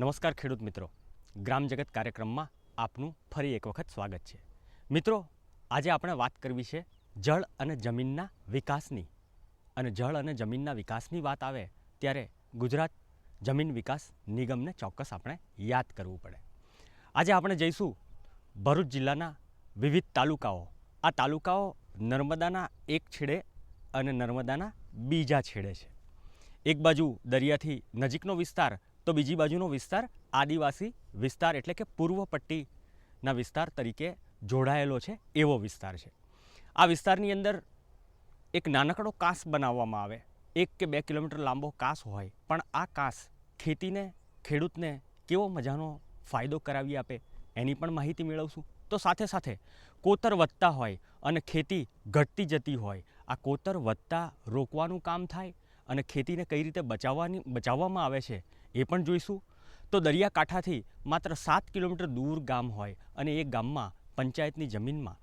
નમસ્કાર ખેડૂત મિત્રો, ગ્રામ જગત કાર્યક્રમમાં આપનું ફરી એક વખત સ્વાગત છે. મિત્રો, આજે આપણે વાત કરવી છે જળ અને જમીનના વિકાસની. અને જળ અને જમીનના વિકાસની વાત આવે ત્યારે ગુજરાત જમીન વિકાસ નિગમને ચોક્કસ આપણે યાદ કરવું પડે. આજે આપણે જઈશું ભરૂચ જિલ્લાના વિવિધ તાલુકાઓ. આ તાલુકાઓ નર્મદાના એક છેડે અને નર્મદાના બીજા છેડે છે. એક બાજુ દરિયાથી નજીકનો વિસ્તાર તો બીજી બાજુનો વિસ્તાર આદિવાસી વિસ્તાર એટલે કે પૂર્વ પટ્ટીના વિસ્તાર તરીકે જોડાયેલો છે એવો વિસ્તાર છે. આ વિસ્તારની અંદર એક નાનકડો કાસ બનાવવામાં આવે, 1 કે 2 કિલોમીટર લાંબો કાસ હોય, પણ આ કાસ ખેતીને, ખેડૂતને કેવો મજાનો ફાયદો કરાવી આપે એની પણ માહિતી મેળવશું. તો સાથે સાથે કોતર વધતા હોય અને ખેતી ઘટતી જતી હોય, આ કોતર વધતા રોકવાનું કામ થાય અને ખેતીને કઈ રીતે બચાવવામાં આવે છે એ પણ જોઈશું. તો દરિયાકાંઠાથી માત્ર 7 કિલોમીટર દૂર ગામ હોય અને એ ગામમાં પંચાયતની જમીનમાં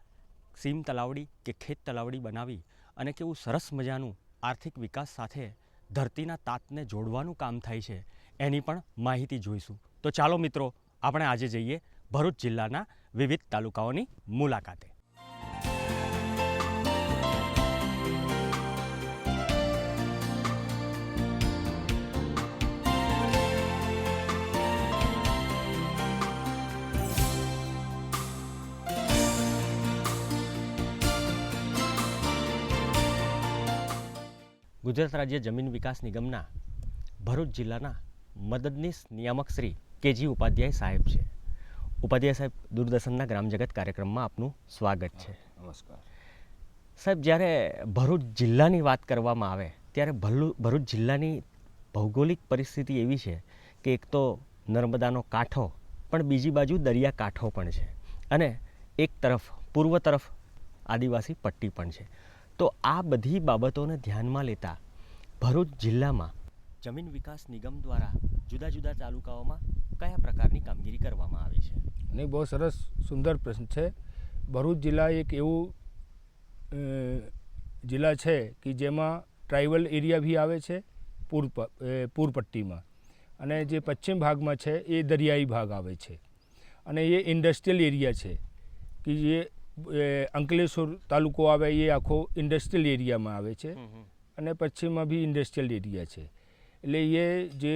સીમ તલાવડી કે ખેત તલાવડી બનાવી અને કેવું સરસ મજાનું આર્થિક વિકાસ સાથે ધરતીના તાતને જોડવાનું કામ થાય છે એની પણ માહિતી જોઈશું. તો ચાલો મિત્રો, આપણે આજે જઈએ ભરૂચ જિલ્લાના વિવિધ તાલુકાઓની મુલાકાતે. ગુજરાત રાજ્ય જમીન વિકાસ નિગમના ભરૂચ જિલ્લાના મદદનીશ નિયામક શ્રી કેજી ઉપાધ્યાય સાહેબ છે. ઉપાધ્યાય સાહેબ, દૂરદર્શનના ગ્રામ જગત કાર્યક્રમમાં આપનું સ્વાગત છે. નમસ્કાર સાહેબ, જ્યારે ભરૂચ જિલ્લાની વાત કરવામાં આવે ત્યારે ભરૂચ જિલ્લાની ભૌગોલિક પરિસ્થિતિ એવી છે કે એક તો નર્મદાનો કાંઠો પણ બીજી બાજુ દરિયાકાંઠો પણ છે અને એક તરફ પૂર્વ તરફ આદિવાસી પટ્ટી પણ છે. તો આ બધી બાબતોને ધ્યાનમાં લેતા ભરૂચ જિલ્લામાં જમીન વિકાસ નિગમ દ્વારા જુદા જુદા તાલુકાઓમાં કયા પ્રકારની કામગીરી કરવામાં આવી છે? નહીં, બહુ સરસ સુંદર પ્રશ્ન છે. ભરૂચ જિલ્લા એક એવું જિલ્લા છે કે જેમાં ટ્રાઇબલ એરિયા બી આવે છે પૂર પટ્ટીમાં, અને જે પશ્ચિમ ભાગમાં છે એ દરિયાઈ ભાગ આવે છે, અને એ ઇન્ડસ્ટ્રીયલ એરિયા છે કે જે અંકલેશ્વર તાલુકો આવે એ આખો ઇન્ડસ્ટ્રીયલ એરિયામાં આવે છે, અને પશ્ચિમમાં બી ઇન્ડસ્ટ્રીયલ એરિયા છે. એટલે એ જે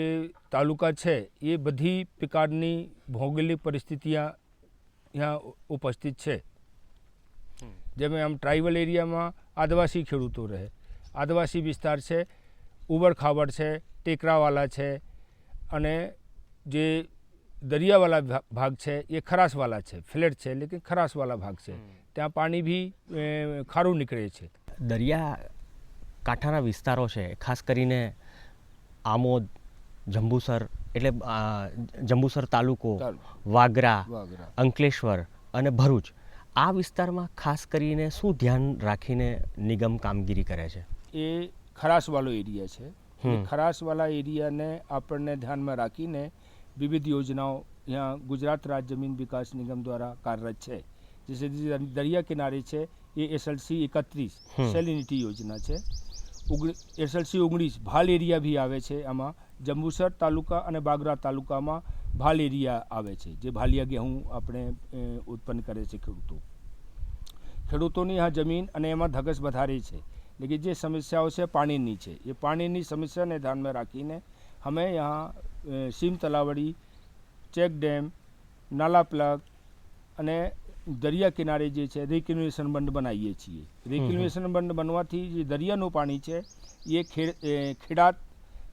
તાલુકા છે એ બધી પ્રકારની ભૌગોલિક પરિસ્થિતિઓ यहाँ ઉપસ્થિત છે. જેમ આમ ટ્રાઇબલ એરિયામાં આદિવાસી ખેડૂતો રહે, આદિવાસી વિસ્તાર છે, ઉબડ ખાબડ છે, ટેકરાવાલા છે, અને જે દરિયાવાલા ભાગ છે એ ખરાશવાલા છે, ફ્લેટ છે લેकिन ખરાશવાલા ભાગ છે, ત્યાં પાણી બી ખારું નીકળે છે. દરિયા કાંઠાના વિસ્તારો છે, ખાસ કરીને આમોદ, જંબુસર એટલે જંબુસર તાલુકો, વાગરા, અંકલેશ્વર અને ભરૂચ, આ વિસ્તારમાં ખાસ કરીને શું ધ્યાન રાખીને નિગમ કામગીરી કરે છે? એ ખરાશવાળો એરિયા છે. ખરાશવાળા એરિયાને આપણને ધ્યાનમાં રાખીને વિવિધ યોજનાઓ यहाँ गुजरात राज्य जमीन विकास निगम द्वारा कार्यरत है. जैसे दरिया किनारे છે એ SLC 31 સેલિનિટી યોજના છે. SLC 19 ભાલ એરિયા બી આવે છે. આમાં જંબુસર તાલુકા અને બાગરા તાલુકામાં ભાલ એરિયા આવે છે, જે ભાલિયા ઘઉં આપણે ઉત્પન્ન કરે છે ખેડૂતોની આ જમીન, અને એમાં ધગસ વધારે છે. લેકિન જે સમસ્યાઓ છે પાણીની છે, એ પાણીની સમસ્યાને ધ્યાનમાં રાખીને અમે यहाँ સીમ તલાવડી, ચેક ડેમ, નાલા પ્લગ અને દરિયા કિનારે જે છે રિક્યુનેશન બંધ બનાવીએ છીએ. રિક્યુનેશન બંધ બનવાથી જે દરિયાનું પાણી છે એ ખેડાત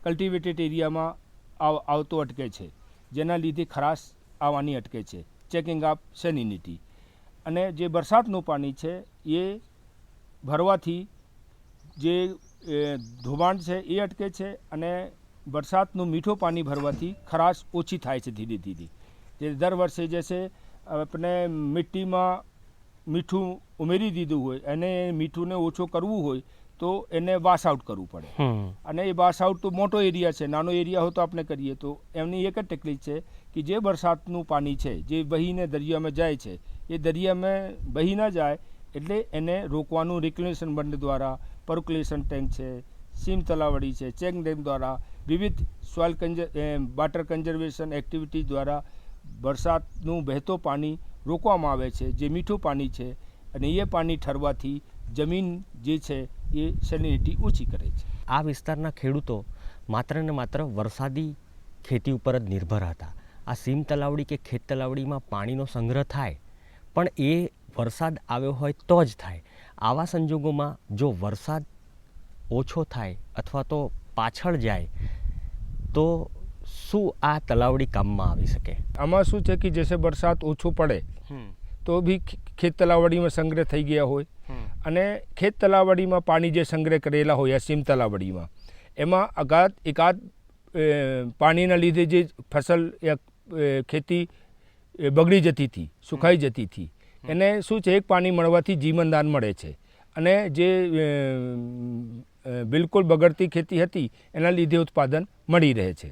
કલ્ટિવેટેડ એરિયામાં આવતો અટકે છે, જેના લીધે ખરાશ આવવાની અટકે છે. ચેકિંગ ઓફ સેલિનિટી, અને જે વરસાદનું પાણી છે એ ભરવાથી જે ધોવાણ છે એ અટકે છે, અને વરસાદનું મીઠું પાણી ભરવાથી ખરાશ ઓછી થાય છે ધીરે ધીરે. જે દર વર્ષે જैसे આપણે મિટ્ટીમાં મીઠું ઉમેરી દીધું હોય અને મીઠુંને ઓછું કરવું હોય તો એને વોશ આઉટ કરવું પડે, અને એ વોશ આઉટ તો મોટો એરિયા છે, નાનો એરિયા હોય તો આપણે કરીએ તો એમની એક જ તકલીફ છે કે જે વરસાદનું પાણી છે જે વહીને દરિયામાં જાય છે એ દરિયામાં વહી ના જાય, એટલે એને રોકવાનું રિક્યુનેશન બંધ દ્વારા પર્ક્યુલેશન ટેન્ક છે, સીમ તલાવડી છે, ચેક ડેમ દ્વારા વિવિધ સોઇલ વોટર કન્ઝર્વેશન એક્ટિવિટી દ્વારા વરસાદનું વહેતો પાણી રોકવામાં આવે છે, જે મીઠું પાણી છે, અને એ પાણી ઠરવાથી જમીન જે છે એ સેલિનિટી ઓછી કરે છે. આ વિસ્તારના ખેડૂતો માત્ર ને માત્ર વરસાદી ખેતી ઉપર જ નિર્ભર હતા. આ સીમ તલાવડી કે ખેત તલાવડીમાં પાણીનો સંગ્રહ થાય પણ એ વરસાદ આવ્યો હોય તો જ થાય. આવા સંજોગોમાં જો વરસાદ ઓછો થાય અથવા તો પાછળ જાય તો શું આ તલાવડી કામમાં આવી શકે? આમાં શું છે કે જैसे વરસાદ ઓછો પડે તો બી ખેત તલાવડીમાં સંગ્રહ થઈ ગયા હોય, અને ખેત તલાવડીમાં પાણી જે સંગ્રહ કરેલા હોય સીમ તલાવડીમાં એમાં એકાદ પાણીના લીધે જે ફસલ યા ખેતી બગડી જતી હતી, સુકાઈ જતી હતી, એને શું છે એક પાણી મળવાથી જીવનદાન મળે છે. અને જે બિલકુલ બગડતી ખેતી હતી એના લીધે ઉત્પાદન મળી રહે છે.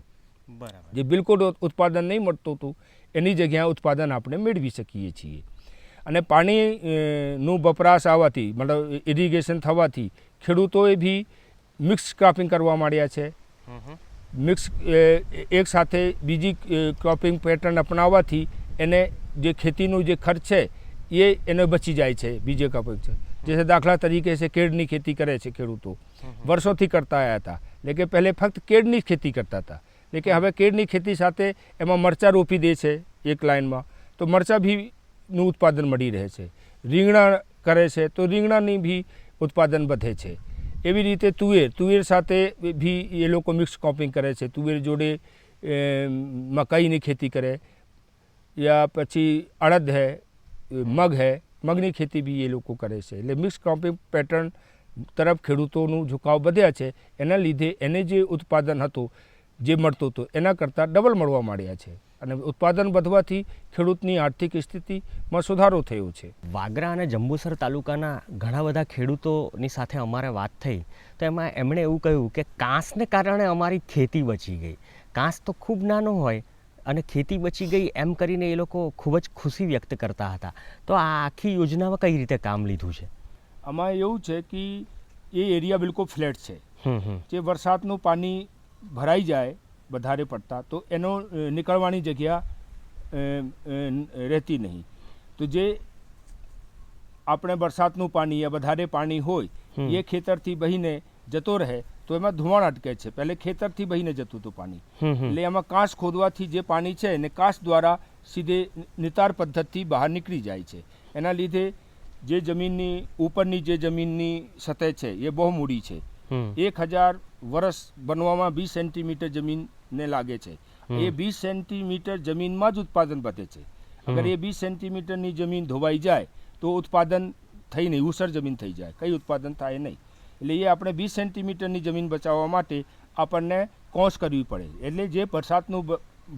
બરાબર. જે બિલકુલ ઉત્પાદન નહીં મળતું હતું એની જગ્યાએ ઉત્પાદન આપણે મેળવી શકીએ છીએ. અને પાણીનું વપરાશ આવવાથી મતલબ ઇરિગેશન થવાથી ખેડૂતોએ બી મિક્સ ક્રોપિંગ કરવા માંડ્યા છે. મિક્સ એક સાથે બીજી ક્રોપિંગ પેટર્ન અપનાવવાથી એને જે ખેતીનું જે ખર્ચ છે એ એને બચી જાય છે. બીજે ક્રોપિંગ છે જैसे દાખલા તરીકે છે કેળની ખેતી કરે છે ખેડૂતો, વર્ષોથી કરતા આવ્યા હતા, લેकिन પહેલે ફક્ત કેળની ખેતી કરતા હતા, લેकिन હવે કેળની ખેતી સાથે એમાં મરચાં રોપી દે છે એક લાઇનમાં, તો મરચાં ભી નું ઉત્પાદન મળી રહે છે. રીંગણા કરે છે તો રીંગણાની ભી ઉત્પાદન વધે છે. એવી રીતે તુવેર સાથે ભી એ લોકો મિક્સ ક્રોપિંગ કરે છે. તુવેર જોડે મકાઈની ખેતી કરે, યા પછી અડદ હે, મગ હે, મગની ખેતી બી એ લોકો કરે છે. એટલે મિક્સ ક્રોપિંગ પેટર્ન તરફ ખેડૂતોનું ઝુકાવ વધ્યા છે. એના લીધે એને જે ઉત્પાદન હતું જે મળતું હતું એના કરતાં ડબલ મળવા માંડ્યા છે, અને ઉત્પાદન વધવાથી ખેડૂતની આર્થિક સ્થિતિમાં સુધારો થયો છે. વાગરા અને જંબુસર તાલુકાના ઘણા બધા ખેડૂતોની સાથે અમારે વાત થઈ તો એમાં એમણે એવું કહ્યું કે કાંસને કારણે અમારી ખેતી બચી ગઈ. કાંસ તો ખૂબ નાનો હોય અને ખેતી બચી ગઈ એમ કરીને એ લોકો ખૂબ જ ખુશી વ્યક્ત કરતા હતા. તો આ આખી યોજનામાં કઈ રીતે કામ લીધું છે? આમાં એવું છે કે એ એરિયા બિલકુલ ફ્લેટ છે. જે વરસાદનું પાણી ભરાઈ જાય વધારે પડતા તો એનો નીકળવાની જગ્યા રહેતી નહીં. તો જે આપણે વરસાદનું પાણી યા વધારે પાણી હોય એ ખેતરથી બહીને જતો રહે તો એમાં ધોવાણ અટકે છે. પહેલે ખેતરથી બહીને જતું હતું પાણી, એટલે એમાં કાંસ ખોદવાથી જે પાણી છે એને કાંસ દ્વારા સીધે નિતાર પદ્ધતિથી બહાર નીકળી જાય છે. એના લીધે જે જમીનની ઉપરની જે જમીનની સતહ છે એ બહુ મૂડી છે. 1000 વર્ષ બનવામાં 20 સેન્ટીમીટર જમીનને લાગે છે. એ 20 સેન્ટીમીટર જમીનમાં જ ઉત્પાદન વધે છે. અગર એ 20 સેન્ટીમીટરની જમીન ધોવાઈ જાય તો ઉત્પાદન થઈ નહીં, ઉસર જમીન થઈ જાય, કંઈ ઉત્પાદન થાય નહીં. એટલે એ આપણે 20 સેન્ટીમીટરની જમીન બચાવવા માટે આપણને કોંસ કરવી પડે. એટલે જે વરસાદનું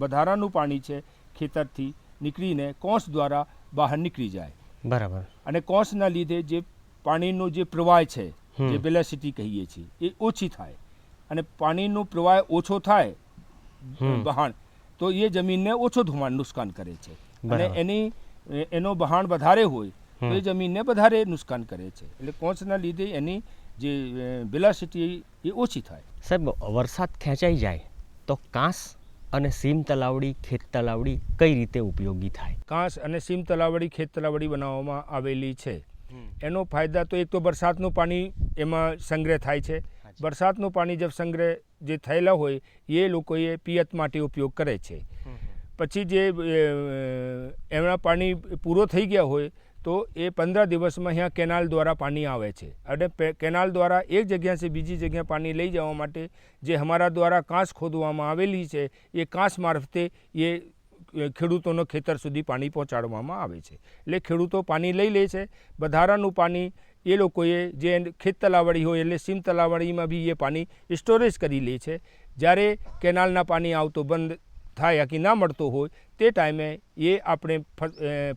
વધારાનું પાણી છે ખેતરથી નીકળીને કોંસ દ્વારા બહાર નીકળી જાય. બરાબર. અને કોંસના લીધે જે પાણીનો જે પ્રવાહ છે જે વેલોસિટી કહીએ છીએ એ ઓછી થાય, અને પાણીનો પ્રવાહ ઓછો થાય વહાણ તો એ જમીનને ઓછો નુકસાન કરે છે. અને એનો વહાણ વધારે હોય તો એ જમીનને વધારે નુકસાન કરે છે. એટલે કોંસના લીધે એની જે વેલોસિટી એ ઓછી થાય. સાહેબ, વરસાદ ખેંચાઈ જાય તો કાંસ અને સીમ તલાવડી ખેત તલાવડી કઈ રીતે ઉપયોગી થાય? કાંસ અને સીમ તલાવડી ખેત તલાવડી બનાવવામાં આવેલી છે. એનો ફાયદા તો એક તો વરસાદનું પાણી એમાં સંગ્રહ થાય છે. વરસાદનું પાણી જબ સંગ્રહ જે થયેલા હોય એ લોકોએ પિયત માટે ઉપયોગ કરે છે. પછી જે એમના પાણી પૂરો થઈ ગયા હોય તો એ 15 દિવસમાં અહીંયા કેનાલ દ્વારા પાણી આવે છે. અને કેનાલ દ્વારા એક જગ્યાથી બીજી જગ્યા પાણી લઈ જવા માટે જે અમારા દ્વારા કાંસ ખોદવામાં આવેલી છે એ કાંસ મારફતે એ ખેડૂતોનો ખેતર સુધી પાણી પહોંચાડવામાં આવે છે. એટલે ખેડૂતો પાણી લઈ લે છે. વધારાનું પાણી એ લોકોએ જે ખેત તલાવડી હોય એટલે સીમ તલાવડીમાં બી એ પાણી સ્ટોરેજ કરી લે છે. જ્યારે કેનાલના પાણી આવતો બંધ થાય કે ના મળતો હોય તે ટાઈમે એ આપણે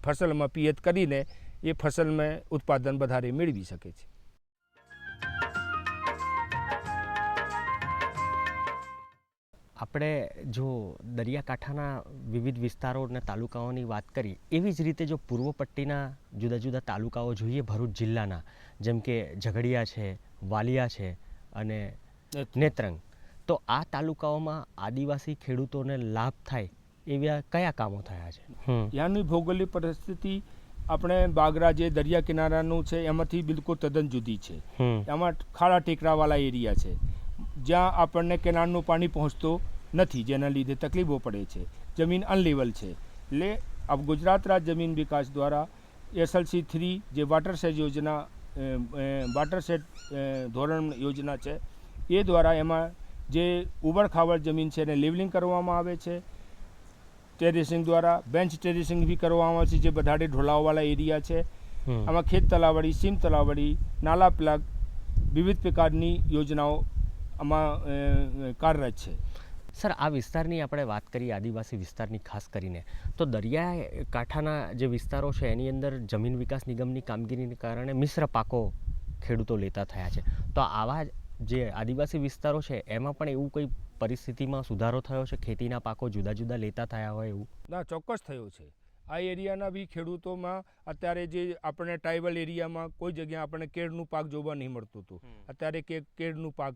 ફસલમાં પિયત કરીને એ ફસલમાં ઉત્પાદન વધારે મેળવી શકે છે. આપણે જો દરિયાકાંઠાના વિવિધ વિસ્તારો અને તાલુકાઓની વાત કરી એવી જ રીતે જો પૂર્વ પટ્ટીના જુદા જુદા તાલુકાઓ જોઈએ ભરૂચ જિલ્લાના, જેમ કે ઝઘડિયા છે, વાલિયા છે અને નેત્રંગ. તો આ તાલુકાઓમાં આદિવાસી ખેડૂતોને લાભ થાય એવા કયા કામો થયા છે? ત્યાંની ભૌગોલિક પરિસ્થિતિ આપણે બાગરા જે દરિયા કિનારાનું છે એમાંથી બિલકુલ તદ્દન જુદી છે. એમાં ખાડા ટેકરાવાળા એરિયા છે જ્યાં આપણને કેનાલનું પાણી પહોંચતો નથી, જેના લીધે તકલીફો પડે છે. જમીન અનલેવલ છે. એટલે अब गुजरात राज्य जमीन विकास द्वारा SLC3 જે વાટરશેડ યોજના વાટરશેડ ધોરણ યોજના છે એ દ્વારા એમાં જે ઉબડ-ખાબડ જમીન છે એને લેવલિંગ કરવામાં આવે છે. ટેરેસિંગ દ્વારા બેન્ચ ટેરેસિંગ બી કરવામાં આવે છે જે બધાડે ઢોલાવવાળા એરિયા છે. આમાં ખેત તલાવડી, સીમ તલાવડી, નાલા પ્લગ વિવિધ પ્રકારની યોજનાઓ આમાં કાર્યરત છે. સર, આ વિસ્તારની આપણે વાત કરીએ, આદિવાસી વિસ્તારની ખાસ કરીને, તો દરિયા કાંઠાના જે વિસ્તારો છે એની અંદર જમીન વિકાસ નિગમની કામગીરીને કારણે મિશ્ર પાકો ખેડૂતો લેતા થયા છે. તો આવા જે આદિવાસી વિસ્તારો છે એમાં પણ એવું કોઈ પરિસ્થિતિમાં સુધારો થયો છે? ખેતીના પાકો જુદા જુદા લેતા થયા હોય એવું? ના, ચોક્કસ થયો છે. આ એરિયાના બી ખેડૂતોમાં અત્યારે જે આપણે ટ્રાઇબલ એરિયામાં કોઈ જગ્યાએ આપણને કેળનું પાક જોવા નહીં મળતું હતું, અત્યારે કેળનું પાક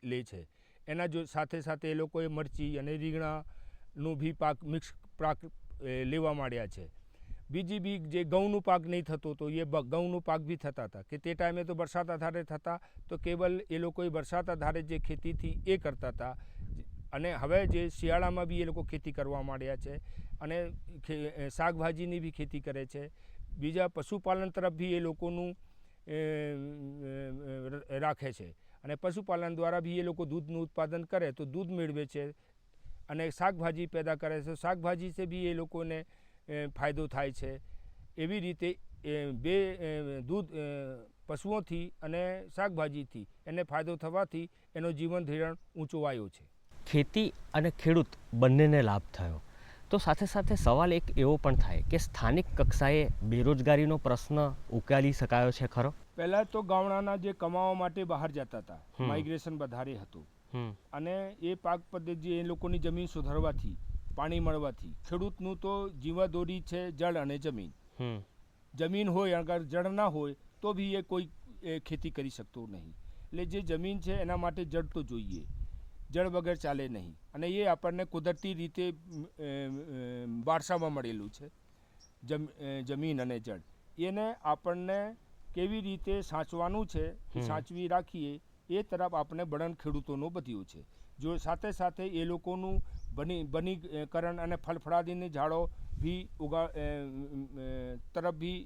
લે છે. એના જો સાથે સાથે એ લોકોએ મરચી અને રીંગણાનું બી પાક મિક્સ પાક લેવા માંડ્યા છે. બીજી બી જે ઘઉંનું પાક નહીં થતો તો એ ઘઉંનું પાક બી થતા હતા કે તે ટાઈમે તો વરસાદ આધારે થતા, તો કેવલ એ લોકોએ વરસાદ આધારે જે ખેતીથી એ કરતા હતા. અને હવે જે શિયાળામાં બી એ લોકો ખેતી કરવા માંડ્યા છે અને શાકભાજીની બી ખેતી કરે છે. બીજા પશુપાલન તરફ બી એ લોકોનું રાખે છે અને પશુપાલન દ્વારા બી એ લોકો દૂધનું ઉત્પાદન કરે તો દૂધ મેળવે છે અને શાકભાજી પેદા કરે છે, શાકભાજી से બી એ લોકોને ફાયદો થાય છે. એવી રીતે બે દૂધ પશુઓથી અને શાકભાજીથી એને ફાયદો થવાથી એનો જીવન ધોરણ ઊંચો આવ્યો છે. ખેતી અને ખેડૂત બંનેને લાભ થયો, તો સાથે સાથે સવાલ એક એવો પણ થાય કે સ્થાનિક કક્ષાએ બેરોજગારીનો પ્રશ્ન ઉકેલી શકાયો છે ખરો? પહેલાં તો ગામડાના જે કમાવા માટે બહાર જતા હતા, માઇગ્રેશન વધારે હતું અને એ પાક પદ્ધતિ એ લોકોની જમીન સુધારવાથી, પાણી મળવાથી, ખેડૂતનું તો જીવાદોરી છે જળ અને જમીન. જમીન હોય અગર જળ ના હોય તો બી એ કોઈ ખેતી કરી શકતો નહીં. એટલે જે જમીન છે એના માટે જળ તો જોઈએ, જળ વગર ચાલે નહીં. અને એ આપણને કુદરતી રીતે વારસામાં મળેલું છે જમીન અને જળ. એને આપણને કેવી રીતે સાચવાનું છે, સાચવી રાખીએ એ તરફ આપણે બળન ખેડૂતોનો બધ્યો છે. જો સાથે સાથે એ લોકોનું બનીકરણ અને ફળફળાદીની ઝાડો બી તરફ બી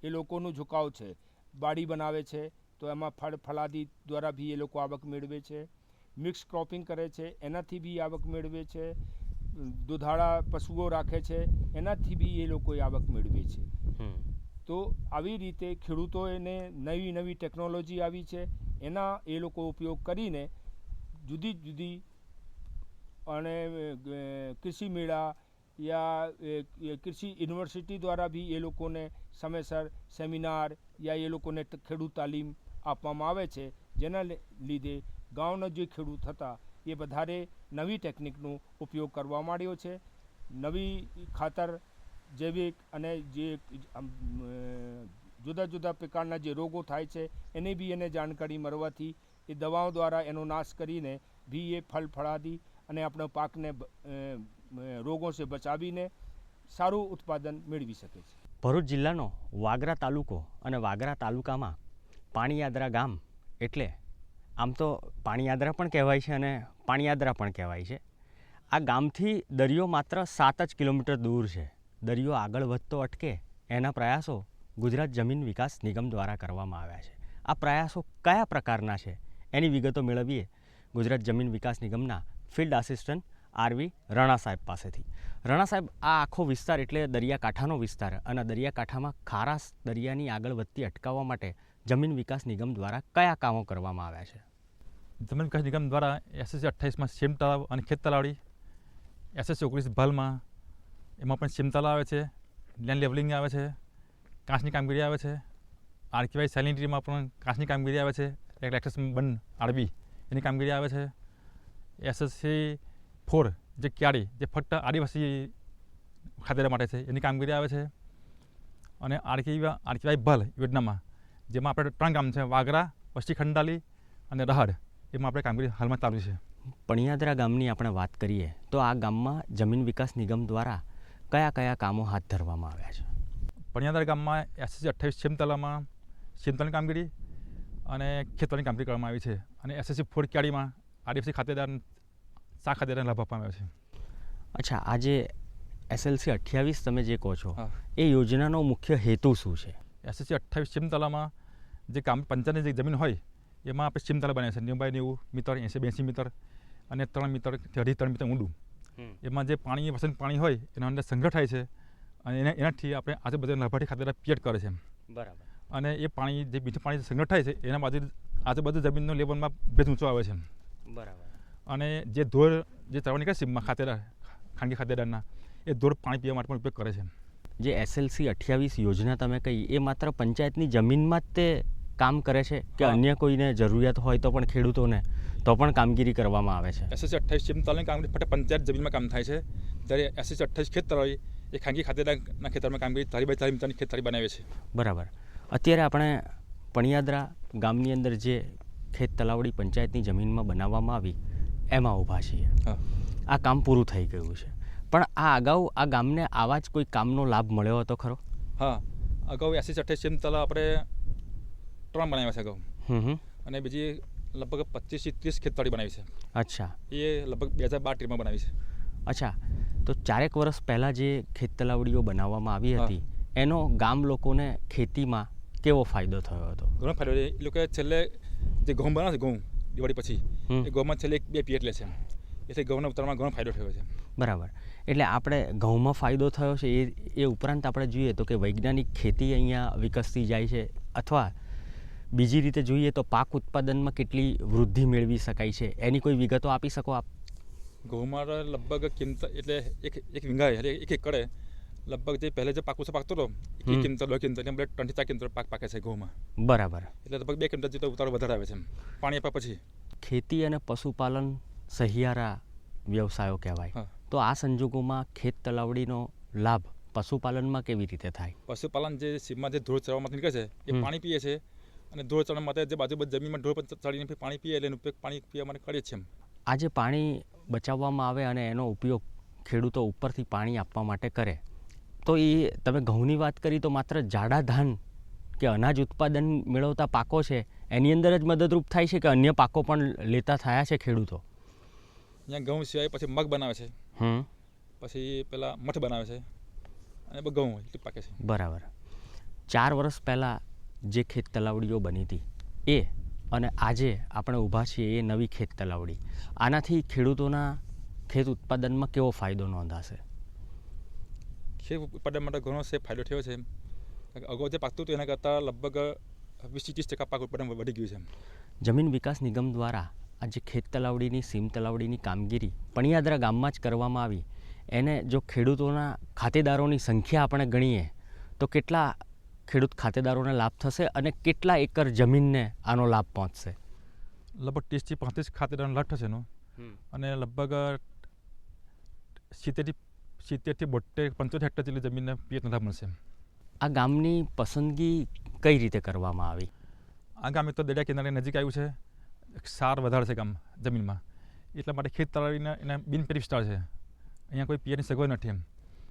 એ લોકોનું ઝુકાવ છે. બાડી બનાવે છે તો એમાં ફળફળાદી દ્વારા બી એ લોકો આવક મેળવે છે. મિક્સ ક્રોપિંગ કરે છે એનાથી બી આવક મેળવે છે. દુધાળા પશુઓ રાખે છે એનાથી બી એ લોકો આવક મેળવે છે. તો આવી રીતે ખેડૂતોને નવી નવી ટેકનોલોજી આવી છે, એના એ લોકો ઉપયોગ કરીને જુદી જુદી અને કૃષિ મેળા યા કૃષિ યુનિવર્સિટી દ્વારા બી એ લોકોને સમયસર સેમિનાર યા એ લોકોને ખેડૂત તાલીમ આપવામાં આવે છે. જેના લીધે ગામના જે ખેડૂત હતા એ વધારે નવી ટેકનિકનો ઉપયોગ કરવા માંડ્યો છે. નવી ખાતર, જૈવિક અને જે જુદા જુદા પ્રકારના જે રોગો થાય છે એને બી એને જાણકારી મળવાથી એ દવાઓ દ્વારા એનો નાશ કરીને બી એ ફળફળાદી અને આપણા પાકને રોગો से બચાવીને સારું ઉત્પાદન મેળવી શકે છે. ભરૂચ જિલ્લાનો વાગરા તાલુકો અને વાગરા તાલુકામાં પાણીયાદરા ગામ એટલે આમ તો પાણીયાદરા પણ કહેવાય છે અને પાણીયાદરા પણ કહેવાય છે. આ ગામથી દરિયો માત્ર 7 જ કિલોમીટર દૂર છે. દરિયો આગળ વધતો અટકે એના પ્રયાસો ગુજરાત જમીન વિકાસ નિગમ દ્વારા કરવામાં આવ્યા છે. આ પ્રયાસો કયા પ્રકારના છે એની વિગતો મેળવીએ ગુજરાત જમીન વિકાસ નિગમના ફિલ્ડ આસિસ્ટન્ટ RV રણા સાહેબ પાસેથી. રણા સાહેબ, આ આખો વિસ્તાર એટલે દરિયાકાંઠાનો વિસ્તાર અને દરિયાકાંઠામાં ખારાશ દરિયાની આગળ વધતી અટકાવવા માટે જમીન વિકાસ નિગમ દ્વારા કયા કામો કરવામાં આવ્યા છે? જમીન વિકાસ નિગમ દ્વારા SSC 28માં સીમ તળાવ અને ખેત તલાવડી, SSC 19 ભલમાં એમાં પણ સીમ તળાવ આવે છે, લેન્ડ લેવલિંગ આવે છે, કાંસની કામગીરી આવે છે, RKY સેલિનિટીમાં પણ કાંસની કામગીરી આવે છે, એક્સેસ બંધ આરબી એની કામગીરી આવે છે, SSC 4 જે ક્યારી જે ફક્ત આદિવાસી ખાતેરા માટે છે એની કામગીરી આવે છે. અને RKY ભલ યોજનામાં જેમાં આપણે 3 ગામ છે, વાગરા, પશ્ચિમ ખંડાલી અને રહડ, એમાં આપણે કામગીરી હાલમાં ચાલુ છે. પણિયાદરા ગામની આપણે વાત કરીએ તો આ ગામમાં જમીન વિકાસ નિગમ દ્વારા કયા કયા કામો હાથ ધરવામાં આવ્યા છે? પણિયાદરા ગામમાં SSC 28 શેમ તલાવમાં શેમતલાની કામગીરી અને ખેતવાની કામગીરી કરવામાં આવી છે અને SSC 4 ક્યાડીમાં આદિવાસી ખાતેદાર શાક ખાતેદારને લાભ આપવામાં આવ્યો છે. અચ્છા, આજે SLC 28 તમે જે કહો છો હા. એ યોજનાનો મુખ્ય હેતુ શું છે? SSC 28 શેમ તલાવમાં જે પંચાયતની જે જમીન હોય એમાં આપણે શેમ તલાવ બનાવ્યા છે 90 મીટર 80 મીટર અને 3 મીટરથી 3.5 મીટર ઊંડું. એમાં જે પાણી વસંત પાણી હોય એના અંદર સંગ્રહ થાય છે અને એનાથી આપણે આજુબાજુ લાભાર્થી ખાતેદાર પિયત કરે છે. બરાબર. અને એ પાણી જે મીઠું પાણી સંગ્રહ થાય છે એના આજુબાજુ જમીનનો લેવલમાં ભેજ ઊંચો આવે છે. બરાબર. અને જે ધોર જે તળાવ નીકળે સીમમાં ખાતેદાર ખાનગી ખાતેદારના એ ધોર પાણી પીવા માટે પણ ઉપયોગ કરે છે. જે SLC 28 યોજના તમે કહી એ માત્ર પંચાયતની જમીનમાં જ તે કામ કરે છે કે હા. અન્ય કોઈને જરૂરિયાત હોય તો પણ ખેડૂતોને તો પણ કામગીરી કરવામાં આવે છે? SSC 28 શેમ તલાવની કામગીરી ફક્ત પંચાયત જમીનમાં કામ થાય છે, ત્યારે SSC 28 ખેત તળાવ એ ખાનગી ખાતેદારના ખેતરમાં કામગીરી 4 મીટરની ખેત તળાવ બનાવે છે. બરાબર. અત્યારે આપણે પણિયાદરા ગામની અંદર જે ખેત તલાવડી પંચાયતની જમીનમાં બનાવવામાં આવી એમાં ઊભા છીએ. હા. આ કામ પૂરું થઈ ગયું છે, પણ આ અગાઉ આ ગામને આવા જ કોઈ કામનો લાભ મળ્યો હતો ખરો? હા, અગાઉ SSC 28 શેમ તલાવ આપણે 3 બનાવ્યા છે અગાઉ, હમ. અને બીજી લગભગ 25 થી 30 ખેત તળાવ બનાવી છે. અચ્છા. એ લગભગ 2012 બનાવી છે. અચ્છા, તો 4 વર્ષ પહેલાં જે ખેત તલાવડીઓ બનાવવામાં આવી હા. હતી એનો ગામ લોકોને ખેતીમાં કેવો ફાયદો થયો હતો? ઘણો ફાયદો છે. એ લોકોએ છેલ્લે જે ઘઉં બનાવે છે ઘઉં દિવાળી પછી હમ. એ ઘઉંમાં છેલ્લે 2 પિયત લે છે, એટલે ઘઉંના ઉતારવામાં ઘણો ફાયદો થયો છે. બરાબર. એટલે આપણે ઘઉંમાં ફાયદો થયો છે એ ઉપરાંત આપણે જોઈએ તો કે વૈજ્ઞાનિક ખેતી અહીંયા વિકસતી જાય છે, અથવા બીજી રીતે જોઈએ તો પાક ઉત્પાદનમાં કેટલી વૃદ્ધિ મેળવી શકાય છે એની કોઈ વિગતો આપી શકો આપ? ઘઉંમાં લગભગ કિંમત એટલે એક વીંગા એટલે એક એકડે લગભગ જે પહેલે જે પાક ઓછો પાકતો હતો હમ. 1 કિંમત 2 કિંમત એટલે 3 થી 4 કિંમત પાક પાકે છે ઘઉંમાં, બરાબર. એટલે લગભગ 2 કિંમત જેટલો ઉતારો વધારે આવે છે પાણી આપ્યા પછી. ખેતી અને પશુપાલન સહિયારા વ્યવસાયો કહેવાય. હા. તો આ સંજોગોમાં ખેત તલાવડીનો લાભ પશુપાલનમાં કેવી રીતે થાય? પશુપાલન જે સીમમાં જે ધોળ ચરવામાંથી નીકળે છે એ હમ. પાણી પીએ છે, અને ધોળ ચરવા માટે જે બાજુ જમીનમાં ધોળ ચડીને પાણી પીએ એટલે એનો ઉપયોગ પાણી પીવા માટે કરીએ છીએ. આ જે પાણી બચાવવામાં આવે અને એનો ઉપયોગ ખેડૂતો ઉપરથી પાણી આપવા માટે કરે, તો એ તમે ઘઉંની વાત કરી તો માત્ર જાડા ધાન કે અનાજ ઉત્પાદન મેળવતા પાકો છે એની અંદર જ મદદરૂપ થાય છે કે અન્ય પાકો પણ લેતા થયા છે ખેડૂતો? અહીંયા ઘઉં સિવાય પછી મગ બનાવે છે, હમ. પછી પેલા મઠ બનાવે છે, અને ઘઉં એટલું પાકે છે. બરાબર. 4 વર્ષ પહેલાં જે ખેત તલાવડીઓ બની હતી એ અને આજે આપણે ઊભા છીએ એ નવી ખેત તલાવડી, આનાથી ખેડૂતોના ખેત ઉત્પાદનમાં કેવો ફાયદો નોંધાશે? ખેત ઉત્પાદન માટે ઘણો ફાયદો થયો છે. અગાઉ જે પાકતું હતું એના કરતાં લગભગ 20-30% પાક ઉત્પાદન વધી ગયું છે. જમીન વિકાસ નિગમ દ્વારા આ જે ખેત તલાવડીની સીમ તલાવડીની કામગીરી પણિયાદરા ગામમાં જ કરવામાં આવી, એને જો ખેડૂતોના ખાતેદારોની સંખ્યા આપણે ગણીએ તો કેટલા ખેડૂત ખાતેદારોને લાભ થશે અને કેટલા એકર જમીનને આનો લાભ પહોંચશે? લગભગ 30 થી 35 ખાતેદારનો લાભ થશે એનો, અને લગભગ 70 થી 72 75 હેક્ટર જેટલી જમીનને પિયતનો લાભ મળશે. આ ગામની પસંદગી કઈ રીતે કરવામાં આવી? આ ગામ એક તો દરિયા કિનારે નજીક આવ્યું છે, ક્ષાર વધારે છે ગામ જમીનમાં, એટલા માટે ખેત તલાવડીને એને બિનપેરી વિસ્તાર છે, અહીંયા કોઈ પિયતની સગવડ નથી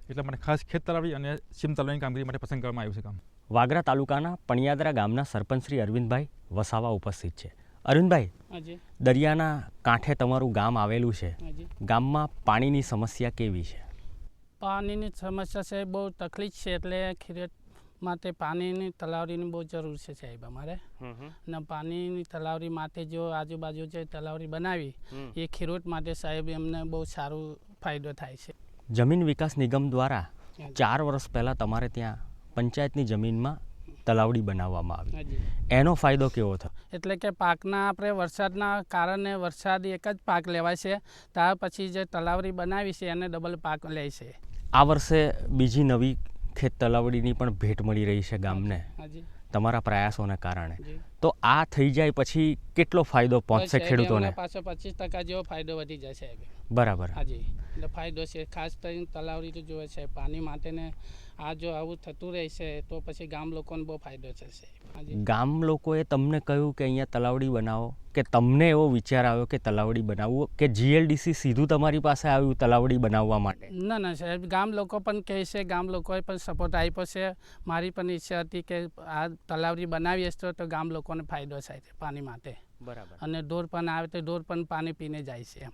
એટલા માટે ખાસ ખેત તલાવડી અને સીમ તલાવડીની કામગીરી માટે પસંદ કરવામાં આવ્યું છે ગામ. વાગરા તાલુકાના પણિયાદરા ગામના સરપંચ શ્રી અરવિંદભાઈ વસાવા ઉપસ્થિત છે. અરવિંદભાઈ, દરિયાના કાંઠે તમારું ગામ આવેલું છે, ગામમાં પાણીની સમસ્યા કેવી છે? પાણીની સમસ્યા છે, બહુ તકલીફ છે, એટલે ખેડૂત માટે પાણીની તલાવડીની બહુ જરૂર છે સાહેબ અમારે. અને પાણીની તલાવડી માટે જો આજુબાજુ જે તલાવડી બનાવી એ ખેડૂત માટે સાહેબ એમને બહુ સારું ફાયદો થાય છે. જમીન વિકાસ નિગમ દ્વારા 4 વર્ષ પહેલાં તમારે ત્યાં પંચાયતની જમીનમાં તલાવડી બનાવવામાં આવી, એનો ફાયદો કેવો થયો? એટલે કે પાકના આપણે વરસાદના કારણે વરસાદ એક જ પાક લેવાય છે, ત્યાર પછી જે તલાવડી બનાવી છે એને ડબલ પાક લે છે. આ વર્ષે બીજી નવી ખેત તલાવડીની પણ ભેટ મળી રહી છે ગામને તમારા પ્રયાસોને કારણે, તો આ થઈ જાય પછી કેટલો ફાયદો પહોંચશે ખેડૂતોને? પાછો 25% જેવો ફાયદો વધી જાય સાહેબ. બરાબર. હાજી, એટલે ફાયદો છે, ખાસ કરીને તલાવડી તો જોવે છે પાણી માટે ને. આ જો આવું થતું રહેશે તો પછી ગામ લોકોને બહુ ફાયદો થશે. ગામ લોકોએ તમને કહ્યું કે અહીંયા તલાવડી બનાવો કે તમને એવો વિચાર આવ્યો કે તલાવડી બનાવવું, કે GLDC સીધું તમારી પાસે આવ્યું તલાવડી બનાવવા માટે? ના સાહેબ, ગામ લોકો પણ કહે છે, ગામ લોકોએ પણ સપોર્ટ આપ્યો છે. મારી પણ ઈચ્છા હતી કે આ તલાવડી બનાવીએ તો ગામ લોકોને ફાયદો થાય છે પાણી માટે. બરાબર. અને ઢોર પણ આવે તો ઢોર પણ પાણી પીને જાય છે એમ.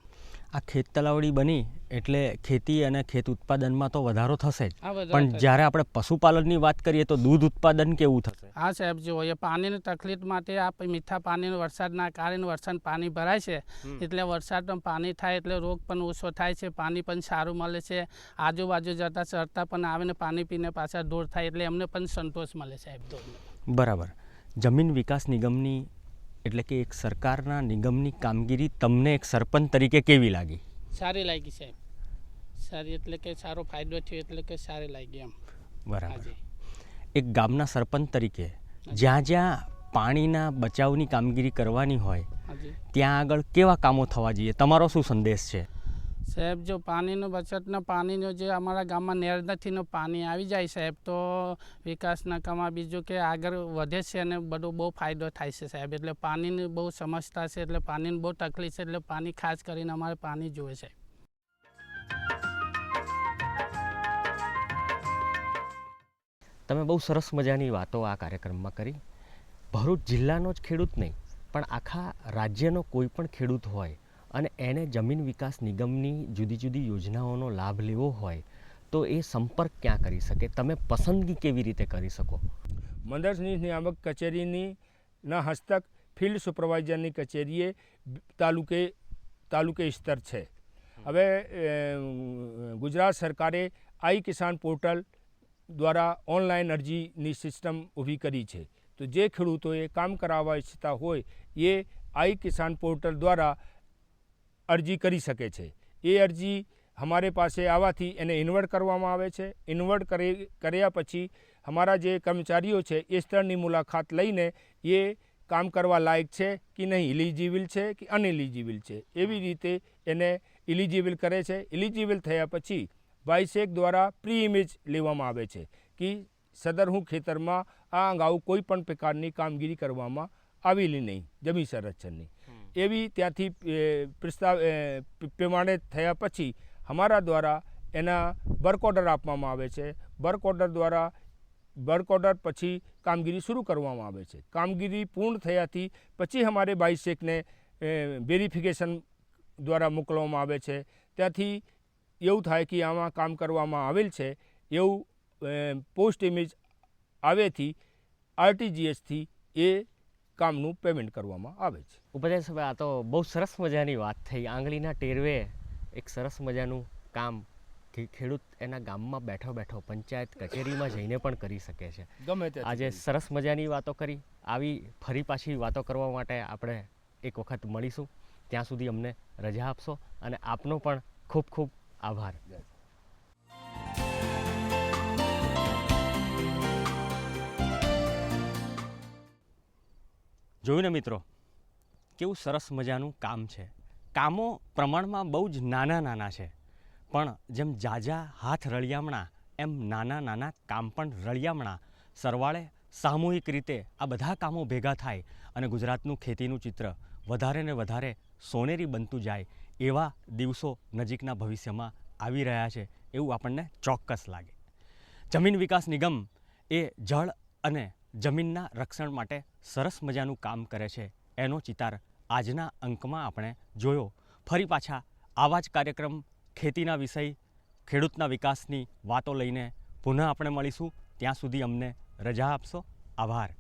આ ખેત તલાવડી બની એટલે ખેતી અને ખેત ઉત્પાદનમાં તો વધારો થશે જ, આ બધા પણ થાય. જ્યારે આપણે પશુપાલનની વાત કરીએ તો દૂધ ઉત્પાદન કેવું થશે? હા સાહેબ, જો એ પાણીની તકલીફ માટે આ મીઠા પાણીનો વરસાદના કારણે વરસાદ પાણી ભરાય છે, એટલે વરસાદમાં પાણી થાય એટલે રોગ પણ ઓછો થાય છે, પાણી પણ સારું મળે છે. આજુબાજુ જતા ચરતા પણ આવે ને પાણી પીને પાછા ઢોર થાય એટલે એમને પણ સંતોષ મળે સાહેબ ઢોરને. બરાબર. જમીન વિકાસ નિગમની એટલે કે એક સરકારના નિગમની કામગીરી તમને એક સરપંચ તરીકે કેવી લાગી? સારી લાગી સાહેબ, સારી એટલે કે સારો ફાયદો થયો એટલે કે સારી લાગી એમ. બરાબર. હાજી. એક ગામના સરપંચ તરીકે જ્યાં જ્યાં પાણીના બચાવની કામગીરી કરવાની હોય હાજી ત્યાં આગળ કેવા કામો થવા જોઈએ, તમારો શું સંદેશ છે? સાહેબ, જો પાણીનો બચતના પાણીનો જે અમારા ગામમાં નહેર નથીનો પાણી આવી જાય સાહેબ, તો વિકાસના કામમાં બીજું કે આગળ વધે છે અને બધો બહુ ફાયદો થાય છે સાહેબ. એટલે પાણીની બહુ સમસ્યા છે, એટલે પાણીની બહુ તકલીફ છે, એટલે પાણી ખાસ કરીને અમારે પાણી જોઈએ છે. તમે બહુ સરસ મજાની વાતો આ કાર્યક્રમમાં કરી. ભરૂચ જિલ્લાનો જ ખેડૂત નહીં પણ આખા રાજ્યનો કોઈ પણ ખેડૂત હોય અને એને જમીન વિકાસ નિગમની જુદી જુદી યોજનાઓનો લાભ લેવો હોય તો એ સંપર્ક ક્યાં કરી શકે? તમે પસંદગી કેવી રીતે કરી શકો? મંદસની નિયામક કચેરીની ના હસ્તક ફિલ્ડ સુપરવાઇઝરની કચેરીએ તાલુકે સ્તર છે. હવે ગુજરાત સરકારે આઈ કિસાન પોર્ટલ દ્વારા ઓનલાઈન અરજીની સિસ્ટમ ઊભી કરી છે. તો જે ખેડૂતોએ કામ કરાવવા ઈચ્છતા હોય એ આઈ કિસાન પોર્ટલ દ્વારા અરજી કરી શકે છે. એ અરજી અમારે પાસે આવવાથી એને ઇન્વર્ટ કરવામાં આવે છે. ઇન્વર્ટ કર્યા પછી અમારા જે કર્મચારીઓ છે એ સ્થળની મુલાકાત લઈને એ કામ કરવા લાયક છે કે નહીં, ઇલિજિબલ છે કે અનઇલિજિબલ છે, એવી રીતે એને ઇલિજિબલ કરે છે. ઇલિજિબલ થયા પછી બાયસેક દ્વારા પ્રી ઇમેજ લેવામાં આવે છે કે સદર હું ખેતરમાં આ અગાઉ કોઈ પણ પ્રકારની કામગીરી કરવામાં આવેલી નહીં જમીન સંરક્ષણની. એવી ત્યાંથી પ્રમાણે થયા પછી અમારા દ્વારા એના વર્ક ઓર્ડર આપવામાં આવે છે. વર્ક ઓર્ડર પછી કામગીરી શરૂ કરવામાં આવે છે. કામગીરી પૂર્ણ થયાથી પછી અમારે બાયસેકને વેરિફિકેશન દ્વારા મોકલવામાં આવે છે. ત્યાંથી એવું થાય કે આમાં કામ કરવામાં આવેલ છે એવું પોસ્ટ ઇમેજ આવેથી RTGSથી એ કામનું પેમેન્ટ કરવામાં આવે છે. ઉપદેશ હવે આ તો બહુ સરસ મજાની વાત થઈ. આંગળીના ટેરવે એક સરસ મજાનું કામ ખેડૂત એના ગામમાં બેઠો બેઠો પંચાયત કચેરીમાં જઈને પણ કરી શકે છે. ગમે તે આજે સરસ મજાની વાતો કરી. આવી ફરી પાછી વાતો કરવા માટે આપણે એક વખત મળીશું. ત્યાં સુધી અમને રજા આપશો અને આપનો પણ ખૂબ ખૂબ આભાર. જોયું ને મિત્રો, કેવું સરસ મજાનું કામ છે. કામો પ્રમાણમાં બહુ જ નાના નાના છે, પણ જેમ જાજા હાથ રળિયામણા એમ નાના નાના કામ પણ રળિયામણા. સરવાળે સામૂહિક રીતે આ બધા કામો ભેગા થાય અને ગુજરાતનું ખેતીનું ચિત્ર વધારે ને વધારે સોનેરી બનતું જાય એવા દિવસો નજીકના ભવિષ્યમાં આવી રહ્યા છે એવું આપણને ચોક્કસ લાગે. જમીન વિકાસ નિગમ એ જળ અને જમીનના રક્ષણ માટે સરસ મજાનું કામ કરે છે એનો ચિતાર આજના અંકમાં આપણે જોયો. ફરી પાછા આવા જ કાર્યક્રમ ખેતીના વિષય, ખેડૂતના વિકાસની વાતો લઈને પુનઃ આપણે મળીશું. ત્યાં સુધી અમને રજા આપશો. આભાર.